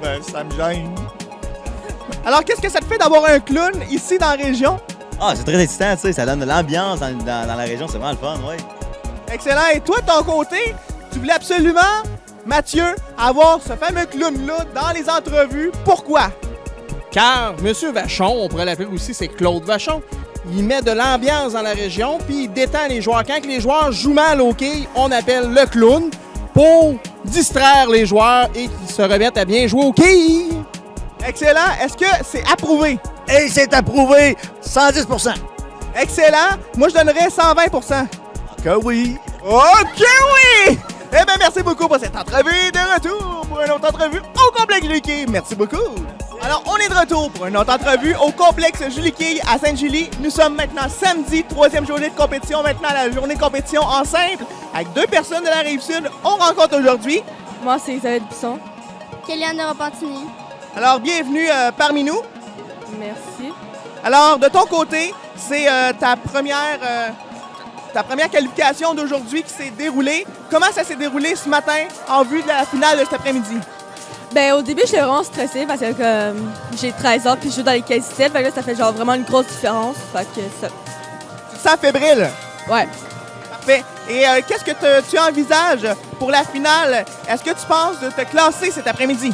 Ben, ça me gêne. Alors, qu'est-ce que ça te fait d'avoir un clown ici dans la région? Ah, c'est très excitant, tu sais, ça donne de l'ambiance dans la région, c'est vraiment le fun, oui. Excellent! Et toi, de ton côté, tu voulais absolument, Mathieu, avoir ce fameux clown-là dans les entrevues. Pourquoi? car M. Vachon, on pourrait l'appeler aussi, c'est Claude Vachon, il met de l'ambiance dans la région, puis il détend les joueurs. Quand les joueurs jouent mal au quai, on appelle le clown pour distraire les joueurs et qu'ils se remettent à bien jouer au quai. Excellent. Est-ce que c'est approuvé? Et c'est approuvé 110 %. Excellent. Moi, je donnerais 120 Que oui. OK, oui! Eh bien, merci beaucoup pour cette entrevue. De retour pour une autre entrevue au complexe Julie Quay. Merci beaucoup. Alors, on est de retour pour une autre entrevue au complexe Julie Quay à Sainte-Julie. Nous sommes maintenant samedi, 3e journée de compétition. Maintenant, la journée de compétition en simple avec 2 personnes de la Rive-Sud. On rencontre aujourd'hui. Moi, c'est Isabelle Bisson. Kéliane de Repentigny. Alors, bienvenue parmi nous. Merci. Alors, de ton côté, c'est ta première qualification d'aujourd'hui qui s'est déroulée. Comment ça s'est déroulé ce matin en vue de la finale de cet après-midi? Ben, au début, j'étais vraiment stressée parce que j'ai 13 ans puis je joue dans les 15-17. Fait que là, ça fait genre vraiment une grosse différence. Fait que ça... Tu te sens fébrile? Ouais. Parfait. Et qu'est-ce que tu envisages pour la finale? Est-ce que tu penses de te classer cet après-midi?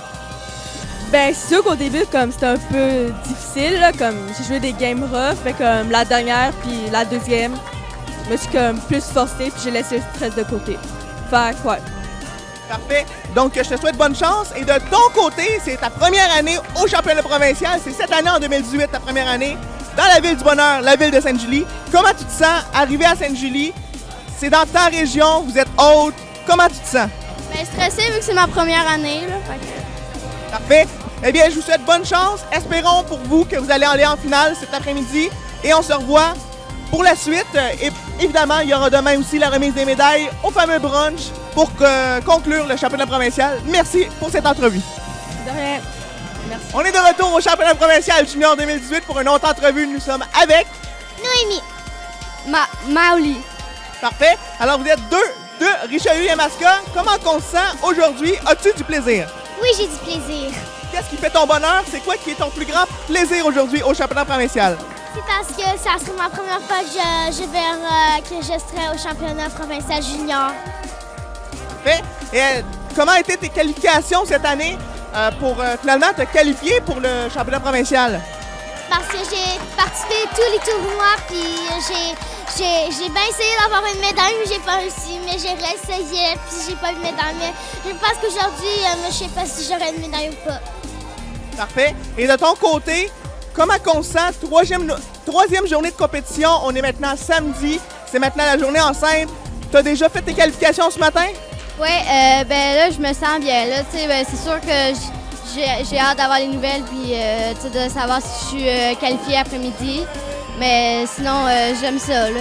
Ben, c'est sûr qu'au début, comme c'était un peu difficile, là, comme j'ai joué des games rough, fait comme la dernière puis la deuxième, je me suis comme plus forcée puis j'ai laissé le stress de côté. Fait que ouais. Parfait. Donc, je te souhaite bonne chance. Et de ton côté, c'est ta première année au championnat provincial. C'est cette année, en 2018, ta première année dans la ville du bonheur, la ville de Sainte-Julie. Comment tu te sens arrivé à Sainte-Julie? C'est dans ta région, vous êtes haute. Comment tu te sens? Ben, stressée vu que c'est ma première année. Là, fait que... Parfait. Eh bien, je vous souhaite bonne chance. Espérons pour vous que vous allez aller en finale cet après-midi. Et on se revoit pour la suite. Et évidemment, il y aura demain aussi la remise des médailles au fameux brunch pour conclure le championnat provincial. Merci pour cette entrevue. De rien. Merci. On est de retour au championnat provincial junior 2018 pour une autre entrevue. Nous sommes avec Noémie. Maoli. Parfait. Alors, vous êtes deux Richelieu-Yamaska. Comment on se sent aujourd'hui? As-tu du plaisir? Oui, j'ai du plaisir. Qu'est-ce qui fait ton bonheur? C'est quoi qui est ton plus grand plaisir aujourd'hui au championnat provincial? C'est parce que ça serait ma première fois que je serai au championnat provincial junior. Parfait. Et comment étaient tes qualifications cette année pour finalement te qualifier pour le championnat provincial? Parce que j'ai participé à tous les tournois, puis j'ai bien essayé d'avoir une médaille, mais j'ai pas réussi. Mais j'ai réessayé, puis j'ai pas eu de médaille. Mais je pense qu'aujourd'hui, je sais pas si j'aurai une médaille ou pas. Parfait. Et de ton côté, comment on se sent? Troisième journée de compétition, on est maintenant samedi. C'est maintenant la journée en simple. Tu as déjà fait tes qualifications ce matin? Oui, ben là, je me sens bien. Là, ben, c'est sûr que j'ai hâte d'avoir les nouvelles puis de savoir si je suis qualifiée après-midi. Mais sinon, j'aime ça. Là.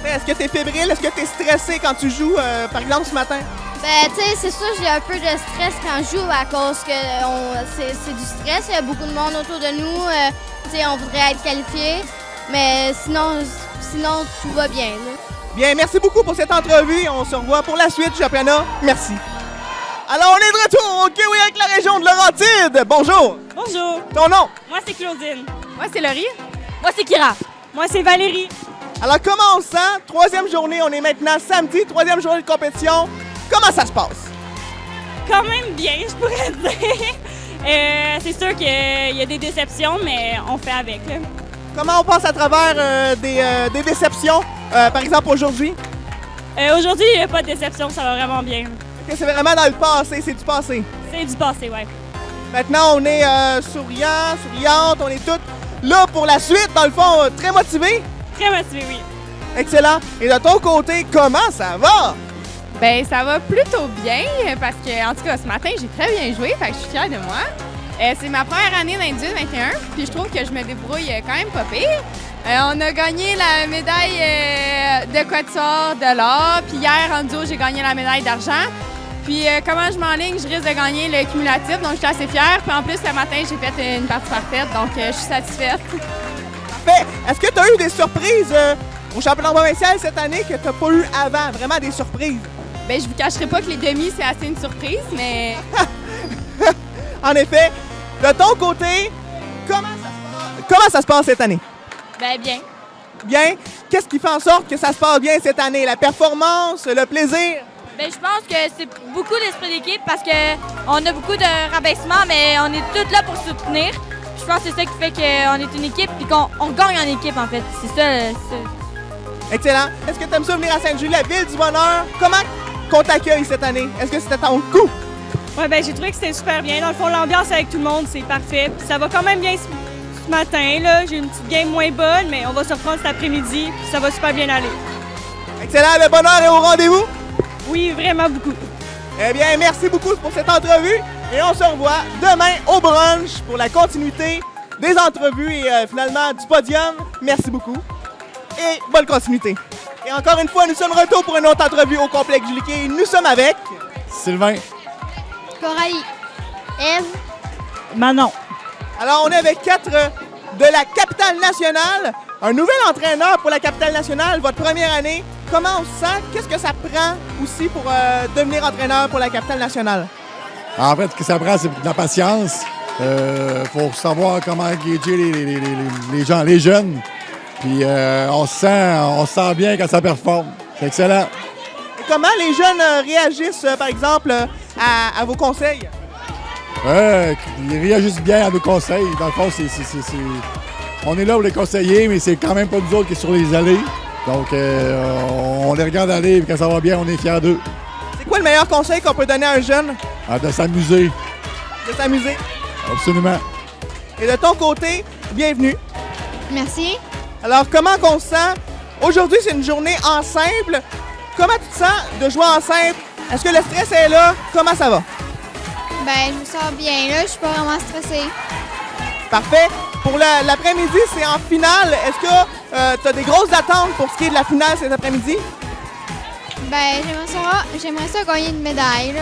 Est-ce que tu es fébrile? Est-ce que tu es stressé quand tu joues, par exemple, ce matin? Ben, tu sais, c'est sûr, j'ai un peu de stress quand je joue à cause que c'est du stress. Il y a beaucoup de monde autour de nous. Tu sais, on voudrait être qualifié. Mais sinon tout va bien. Là. Bien, merci beaucoup pour cette entrevue. On se revoit pour la suite du championnat. Merci. Alors, on est de retour au Kiwi avec la région de Laurentide. Bonjour. Bonjour. Ton nom? Moi, c'est Claudine. Moi, c'est Laurie. Moi, c'est Kira. Moi, c'est Valérie. Alors, comment on se sent? Troisième journée, on est maintenant samedi, troisième journée de compétition. Comment ça se passe? Quand même bien, je pourrais dire. C'est sûr qu'il y a des déceptions, mais on fait avec. Là. Comment on passe à travers des déceptions, par exemple aujourd'hui? Aujourd'hui, il n'y a pas de déception, ça va vraiment bien. Okay, c'est vraiment dans le passé, c'est du passé? C'est du passé, ouais. Maintenant, on est souriant, souriante, on est toutes là pour la suite, dans le fond, très motivés? Très motivés, oui. Excellent. Et de ton côté, comment ça va? Ben ça va plutôt bien parce que, en tout cas, ce matin, j'ai très bien joué, fait que je suis fière de moi. C'est ma première année dans 2021, puis je trouve que je me débrouille quand même pas pire. On a gagné la médaille de quatuor de l'or, puis hier, en duo, j'ai gagné la médaille d'argent. Puis comment je m'enligne, je risque de gagner le cumulatif, donc je suis assez fière. Puis en plus, ce matin, j'ai fait une partie parfaite, donc je suis satisfaite. Parfait. Est-ce que tu as eu des surprises au championnat provincial cette année que tu n'as pas eu avant? Vraiment des surprises? Bien, je vous cacherai pas que les demi, c'est assez une surprise, mais... En effet. De ton côté, comment ça se passe cette année? Ben bien. Bien. Qu'est-ce qui fait en sorte que ça se passe bien cette année? La performance, le plaisir? Ben, je pense que c'est beaucoup l'esprit d'équipe parce qu'on a beaucoup de rabaissement, mais on est tous là pour soutenir. Je pense que c'est ça qui fait qu'on est une équipe puis qu'on gagne en équipe, en fait. C'est ça. Excellent. Est-ce que tu aimes ça venir à Sainte-Julie, la ville du bonheur? Comment qu'on t'accueille cette année? Est-ce que c'était ton coup? Ouais, ben j'ai trouvé que c'était super bien. Dans le fond, l'ambiance avec tout le monde, c'est parfait. Puis ça va quand même bien ce matin, là. J'ai une petite game moins bonne, mais on va se reprendre cet après-midi, puis ça va super bien aller. Excellent. Le bonheur est au rendez-vous? Oui, vraiment beaucoup. Eh bien, merci beaucoup pour cette entrevue et on se revoit demain au brunch pour la continuité des entrevues et finalement du podium. Merci beaucoup et bonne continuité. Et encore une fois, nous sommes de retour pour une autre entrevue au complexe du Liquet. Nous sommes avec Sylvain, Coralie, Ève, Manon. Alors, on est avec 4 de la capitale nationale, un nouvel entraîneur pour la capitale nationale, votre première année. Comment on se sent? Qu'est-ce que ça prend aussi pour devenir entraîneur pour la capitale nationale? en fait, ce que ça prend, c'est de la patience. Faut savoir comment gager les gens, les jeunes. Puis on se sent bien quand ça performe. C'est excellent. Et comment les jeunes réagissent, par exemple, à vos conseils? Ils réagissent bien à nos conseils. Dans le fond, on est là pour les conseiller, mais c'est quand même pas nous autres qui sommes sur les allées. Donc, on les regarde aller, et quand ça va bien, on est fiers d'eux. C'est quoi le meilleur conseil qu'on peut donner à un jeune? De s'amuser. De s'amuser. Absolument. Et de ton côté, bienvenue. merci. Alors, comment qu'on se sent? Aujourd'hui, c'est une journée en simple. Comment tu te sens de jouer en simple? Est-ce que le stress est là? Comment ça va? Ben, je me sens bien, là. Je suis pas vraiment stressée. Parfait. Pour l'après-midi, c'est en finale. Est-ce que tu as des grosses attentes pour ce qui est de la finale cet après-midi? Ben, j'aimerais ça gagner une médaille, là.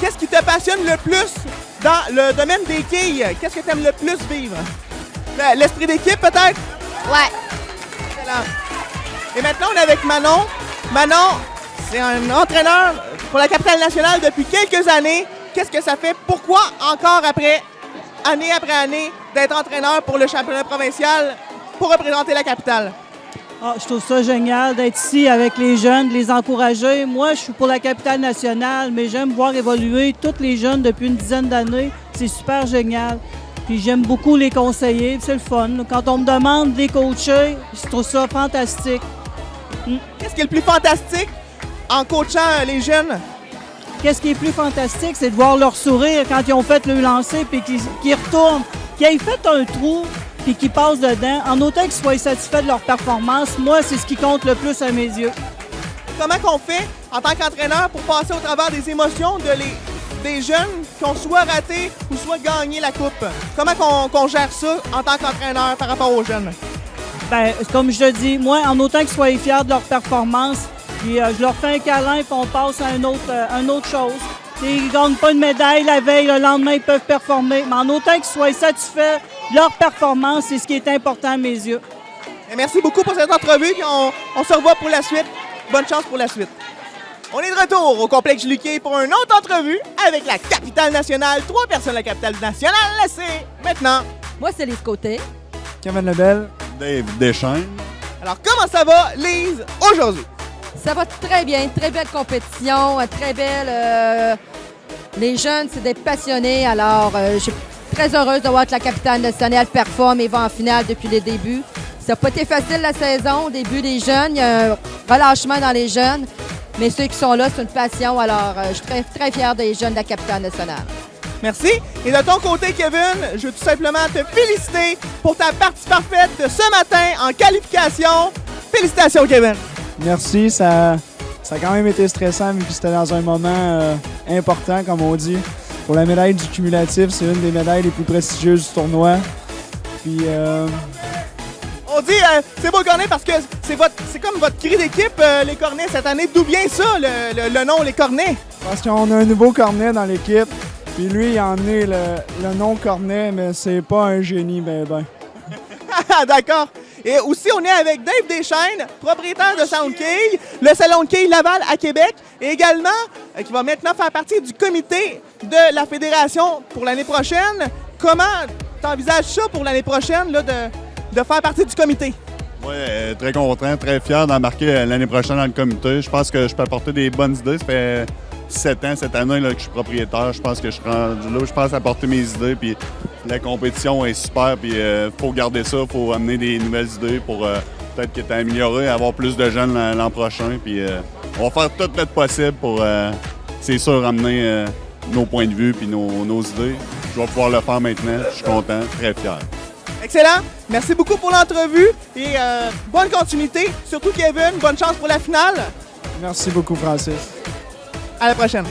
Qu'est-ce qui te passionne le plus dans le domaine des quilles? Qu'est-ce que tu aimes le plus vivre? L'esprit d'équipe, peut-être? Ouais. Excellent. Et maintenant, on est avec Manon. Manon, c'est un entraîneur pour la capitale nationale depuis quelques années. Qu'est-ce que ça fait? Pourquoi encore année après année, d'être entraîneur pour le championnat provincial pour représenter la capitale? Je trouve ça génial d'être ici avec les jeunes, de les encourager. Moi, je suis pour la capitale nationale, mais j'aime voir évoluer tous les jeunes depuis une dizaine d'années. C'est super génial. Puis j'aime beaucoup les conseiller, c'est le fun. Quand on me demande de les coacher, je trouve ça fantastique. Qu'est-ce qui est le plus fantastique en coachant les jeunes? Qu'est-ce qui est plus fantastique, c'est de voir leur sourire quand ils ont fait le lancer puis qu'ils retournent, qu'ils aient fait un trou puis qu'ils passent dedans. En autant qu'ils soient satisfaits de leur performance, moi, c'est ce qui compte le plus à mes yeux. Comment qu'on fait en tant qu'entraîneur pour passer au travers des émotions des jeunes qui ont soit raté ou soit gagné la coupe? Comment qu'on gère ça en tant qu'entraîneur par rapport aux jeunes? Bien, comme je te dis, moi, en autant qu'ils soient fiers de leur performance, puis je leur fais un câlin puis on passe à une autre chose. Ils ne gagnent pas une médaille la veille, le lendemain, ils peuvent performer. Mais en autant qu'ils soient satisfaits de leur performance, c'est ce qui est important à mes yeux. Et merci beaucoup pour cette entrevue. Puis on se revoit pour la suite. Bonne chance pour la suite. On est de retour au complexe Luquet pour une autre entrevue avec la capitale nationale. 3 personnes de la capitale nationale. C'est maintenant. Moi, c'est Lise Côté. Kevin Lebel. Dave Deschênes. Alors, comment ça va, Lise, aujourd'hui? Ça va très bien, très belle compétition, très belle. Les jeunes, c'est des passionnés, alors je suis très heureuse de voir que la capitale nationale performe et va en finale depuis le début. Ça n'a pas été facile la saison, au début des jeunes, il y a un relâchement dans les jeunes, mais ceux qui sont là, c'est une passion, alors je suis très, très fière des jeunes de la capitale nationale. Merci. Et de ton côté, Kevin, je veux tout simplement te féliciter pour ta partie parfaite de ce matin en qualification. Félicitations, Kevin. Merci, ça a quand même été stressant vu que c'était dans un moment important, comme on dit. Pour la médaille du cumulatif, c'est une des médailles les plus prestigieuses du tournoi. Puis, on dit c'est beau le cornet parce que c'est comme votre cri d'équipe, les cornets cette année. D'où vient ça, le nom, les cornets? Parce qu'on a un nouveau cornet dans l'équipe. Puis lui, il a emmené le nom cornet, mais c'est pas un génie, ben. D'accord. Et aussi, on est avec Dave Deschênes, propriétaire de Soundkey, le salon de quilles Laval à Québec, et également qui va maintenant faire partie du comité de la fédération pour l'année prochaine. Comment tu envisages ça pour l'année prochaine, là, de faire partie du comité? Oui, très content, très fier d'embarquer l'année prochaine dans le comité. Je pense que je peux apporter des bonnes idées. Ça fait 7 ans cette année là, que je suis propriétaire. Je pense que je suis rendu là, je pense apporter mes idées. Puis La compétition est super, puis il faut garder ça, il faut amener des nouvelles idées pour peut-être qu'il est amélioré, avoir plus de jeunes l'an prochain. Puis on va faire tout notre possible pour, c'est sûr, amener nos points de vue puis nos idées. Je vais pouvoir le faire maintenant. Je suis content, très fier. Excellent. Merci beaucoup pour l'entrevue et bonne continuité. Surtout Kevin, bonne chance pour la finale. Merci beaucoup, Francis. À la prochaine.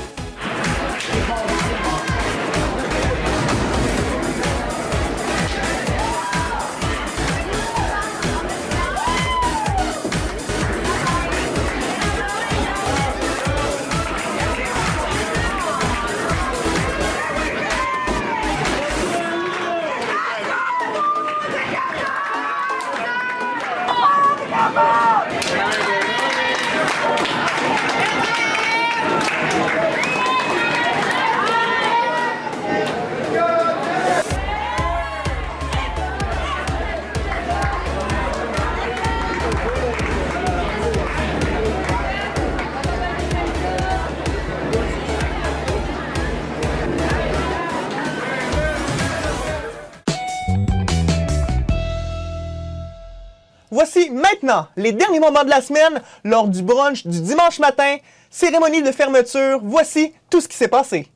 Voici maintenant les derniers moments de la semaine lors du brunch du dimanche matin. Cérémonie de fermeture, voici tout ce qui s'est passé.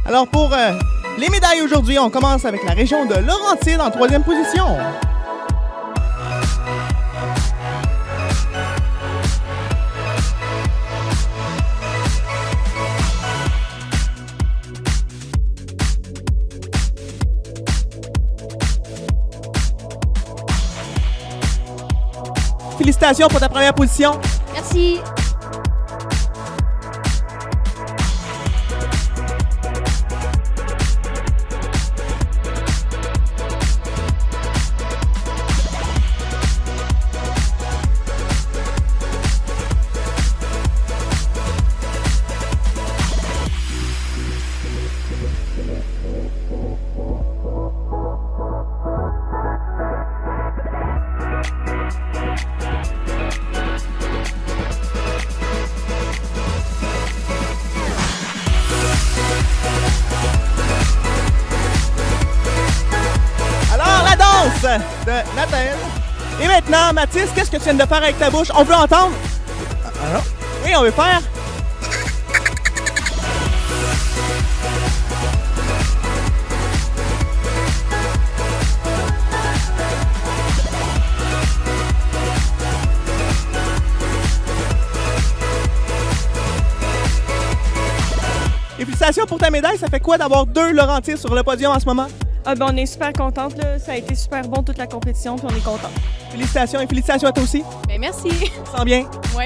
Alors pour les médailles aujourd'hui, on commence avec la région de Laurentides en 3e position. Félicitations pour ta première position. Merci. De Nathalie. Et maintenant, Mathis, qu'est-ce que tu viens de faire avec ta bouche? On veut entendre? Alors? Oui, on veut faire. Et félicitations pour ta médaille. Ça fait quoi d'avoir 2 Laurentides sur le podium en ce moment? Ah ben on est super contente, là. Ça a été super bon toute la compétition, puis on est content. Félicitations et félicitations à toi aussi. Ben merci. Tu te sens bien? Oui.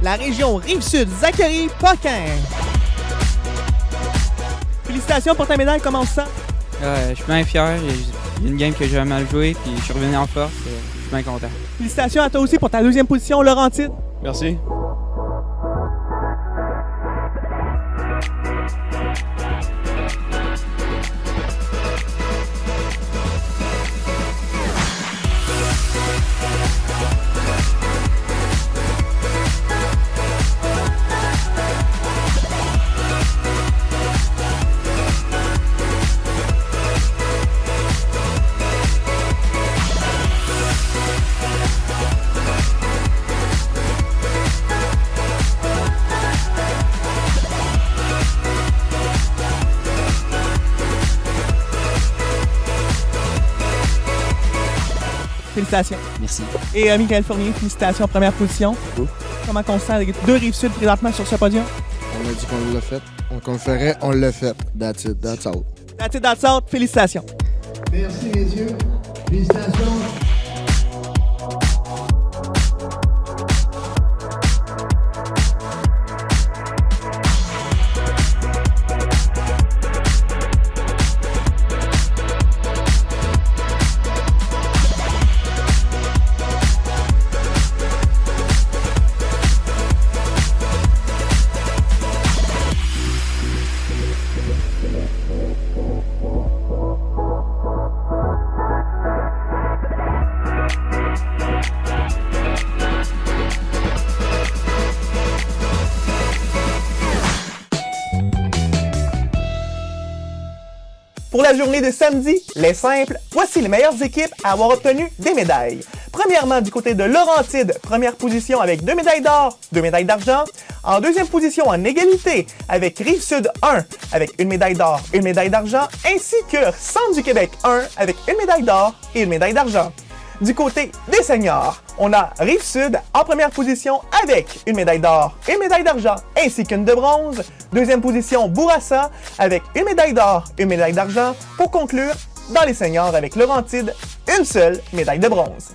La région Rive-Sud, Zachary Paquin. Félicitations pour ta médaille, comment on se sent? Je suis bien fier. Il y a une game que j'ai mal joué, puis je suis revenu en force. Je suis bien content. Félicitations à toi aussi pour ta 2e position, Laurentide. Merci. Félicitations. Merci. Et Michael Fournier, félicitations en première position. Comment on se sent avec 2 Rives-Sud présentement sur ce podium? On a dit qu'on l'a fait. Qu'on le ferait, on l'a fait. That's it, that's out. That's it, that's out. Félicitations. Merci, messieurs. Félicitations. Pour la journée de samedi, les simples, voici les meilleures équipes à avoir obtenu des médailles. Premièrement, du côté de Laurentides, première position avec 2 médailles d'or, 2 médailles d'argent. En deuxième position en égalité avec Rive-Sud 1 avec 1 médaille d'or, 1 médaille d'argent, ainsi que Centre du Québec 1 avec 1 médaille d'or et 1 médaille d'argent. Du côté des seniors, on a Rive-Sud en première position avec 1 médaille d'or, 1 médaille d'argent ainsi qu'une de bronze. Deuxième position, Bourassa avec 1 médaille d'or, 1 médaille d'argent. Pour conclure, dans les seniors avec Laurentides, une seule médaille de bronze.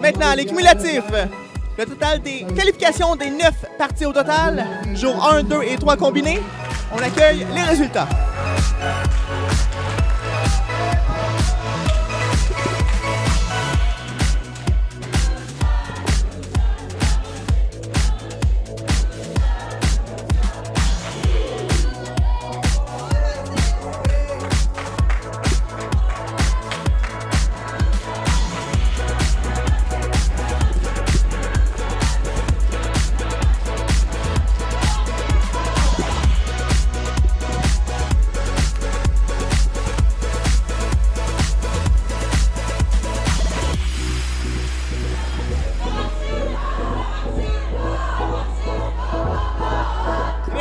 Maintenant, les cumulatifs. Le total des qualifications des 9 parties au total, jour 1, 2 et 3 combinés. On accueille les résultats.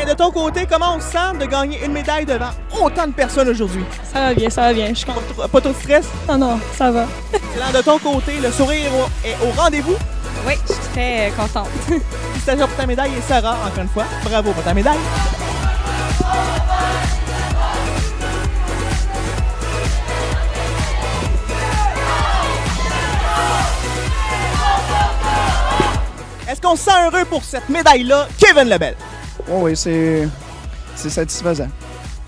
De ton côté, comment on se sent de gagner une médaille devant autant de personnes aujourd'hui? Ça va bien, ça va bien. Je suis contente. Pas trop de stress? Non, ça va. Excellent. De ton côté, le sourire est au rendez-vous? Oui, je suis très contente. Félicitations pour ta médaille et Sarah, encore une fois, bravo pour ta médaille. Est-ce qu'on se sent heureux pour cette médaille-là, Kevin Lebel? Oh oui, c'est satisfaisant.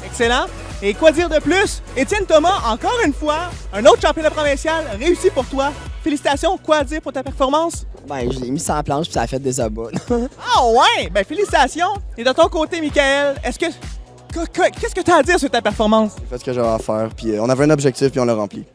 Excellent. Et quoi dire de plus? Étienne Thomas, encore une fois, un autre championnat provincial réussi pour toi. Félicitations. Quoi dire pour ta performance? Ben, je l'ai mis sur la planche puis ça a fait des abats. Ah ouais? Ben, félicitations. Et de ton côté, Michael, qu'est-ce que tu as à dire sur ta performance? J'ai fait ce que j'avais à faire, puis on avait un objectif, puis on l'a rempli.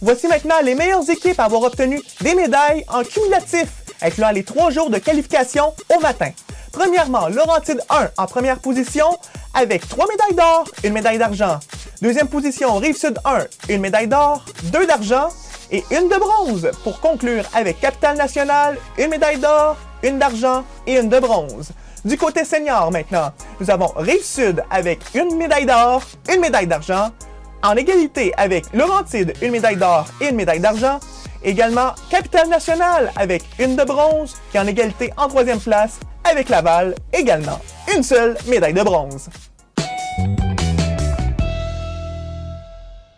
Voici maintenant les meilleures équipes à avoir obtenu des médailles en cumulatif, incluant les 3 jours de qualification au matin. Premièrement, Laurentides 1 en première position avec 3 médailles d'or, 1 médaille d'argent. Deuxième position, Rive-Sud 1, 1 médaille d'or, 2 d'argent et 1 de bronze. Pour conclure avec Capitale-Nationale, 1 médaille d'or, 1 d'argent et 1 de bronze. Du côté senior maintenant, nous avons Rive-Sud avec 1 médaille d'or, 1 médaille d'argent. En égalité avec Laurentides, 1 médaille d'or et 1 médaille d'argent. Également Capitale-Nationale avec 1 de bronze qui est en égalité en 3e place avec Laval, également une seule médaille de bronze.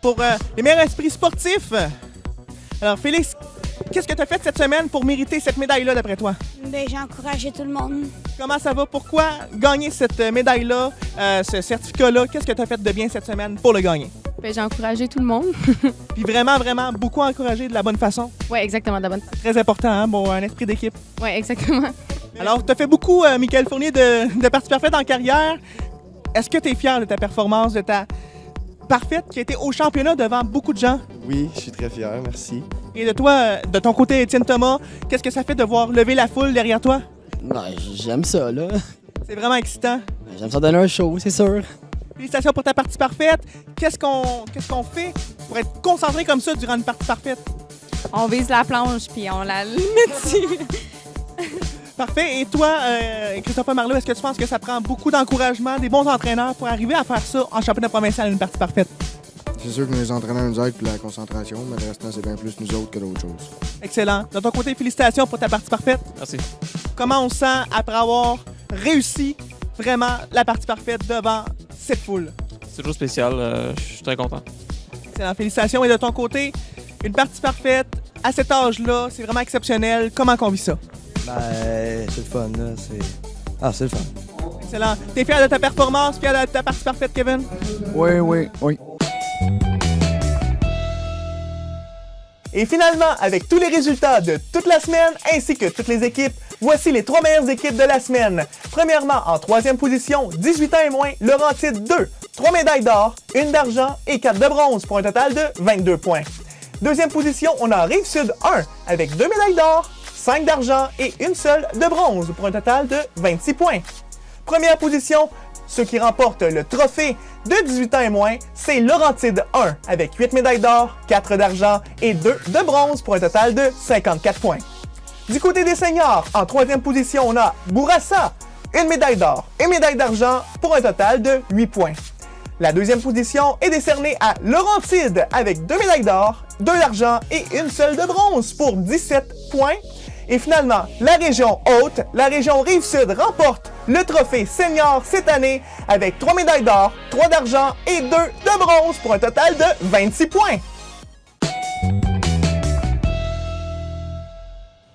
Pour les meilleurs esprits sportifs, alors Félix, qu'est-ce que tu as fait cette semaine pour mériter cette médaille-là d'après toi? Ben, j'ai encouragé tout le monde. Comment ça va? Pourquoi gagner cette médaille-là, ce certificat-là? Qu'est-ce que tu as fait de bien cette semaine pour le gagner? Ben, j'ai encouragé tout le monde. Puis vraiment, vraiment, beaucoup encouragé de la bonne façon. Oui, exactement, de la bonne façon. Très important, hein, pour un esprit d'équipe. Oui, exactement. Alors, tu as fait beaucoup, Michael Fournier, de parties parfaites en carrière. Est-ce que tu es fier de ta performance, de ta parfaite qui a été au championnat devant beaucoup de gens? Oui, je suis très fier, merci. Et de toi, de ton côté, Étienne Thomas, qu'est-ce que ça fait de voir lever la foule derrière toi? Ben, j'aime ça, là. C'est vraiment excitant. Ben, j'aime ça donner un show, c'est sûr. Félicitations pour ta partie parfaite. Qu'est-ce qu'on fait pour être concentré comme ça durant une partie parfaite? On vise la planche puis on la met dessus. Parfait. Et toi, Christophe Marleau, est-ce que tu penses que ça prend beaucoup d'encouragement, des bons entraîneurs pour arriver à faire ça en championnat provincial, une partie parfaite? C'est sûr que les entraîneurs nous aident pour la concentration, mais le restant, c'est bien plus nous autres que d'autres choses. Excellent. De ton côté, félicitations pour ta partie parfaite. Merci. Comment on se sent après avoir réussi vraiment la partie parfaite devant cette foule? C'est toujours spécial. Je suis très content. Excellent. Félicitations. Et de ton côté, une partie parfaite à cet âge-là, c'est vraiment exceptionnel. Comment on vit ça? Ben, c'est le fun, là. C'est le fun. Excellent. T'es fier de ta performance, fier de ta partie parfaite, Kevin? Oui. Et finalement, avec tous les résultats de toute la semaine ainsi que toutes les équipes, voici les 3 meilleures équipes de la semaine. Premièrement, en 3e position, 18 ans et moins, Laurentides 2, 3 médailles d'or, 1 d'argent et 4 de bronze pour un total de 22 points. Deuxième position, on a Rive-Sud 1 avec 2 médailles d'or, 5 d'argent et une seule de bronze pour un total de 26 points. Première position, ceux qui remportent le trophée de 18 ans et moins, c'est Laurentide 1 avec 8 médailles d'or, 4 d'argent et 2 de bronze pour un total de 54 points. Du côté des seniors, en troisième position, on a Bourassa, 1 médaille d'or et médaille d'argent pour un total de 8 points. La deuxième position est décernée à Laurentide avec 2 médailles d'or, 2 d'argent et une seule de bronze pour 17 points. Et finalement, la région Haute, la région Rive-Sud remporte le trophée senior cette année avec 3 médailles d'or, 3 d'argent et 2 de bronze pour un total de 26 points.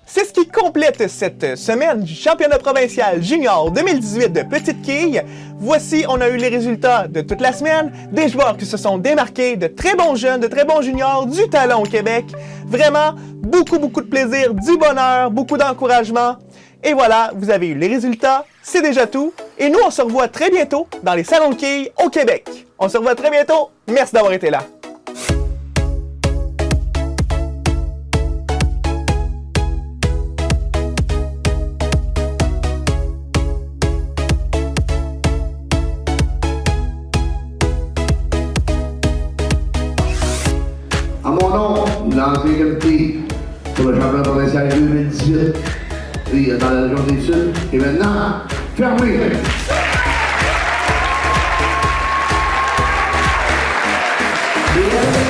C'est ce qui complète cette semaine du championnat provincial junior 2018 de petites quilles. Voici, on a eu les résultats de toute la semaine, des joueurs qui se sont démarqués, de très bons jeunes, de très bons juniors, du talent au Québec. Vraiment, beaucoup de plaisir, du bonheur, beaucoup d'encouragement. Et voilà, vous avez eu les résultats, c'est déjà tout. Et nous, on se revoit très bientôt dans les salons de quilles au Québec. On se revoit très bientôt. Merci d'avoir été là. À mon nom, lancé qualité pour le championnat provincial 2018 et dans la région des Sud. Et maintenant, fermé! Yeah.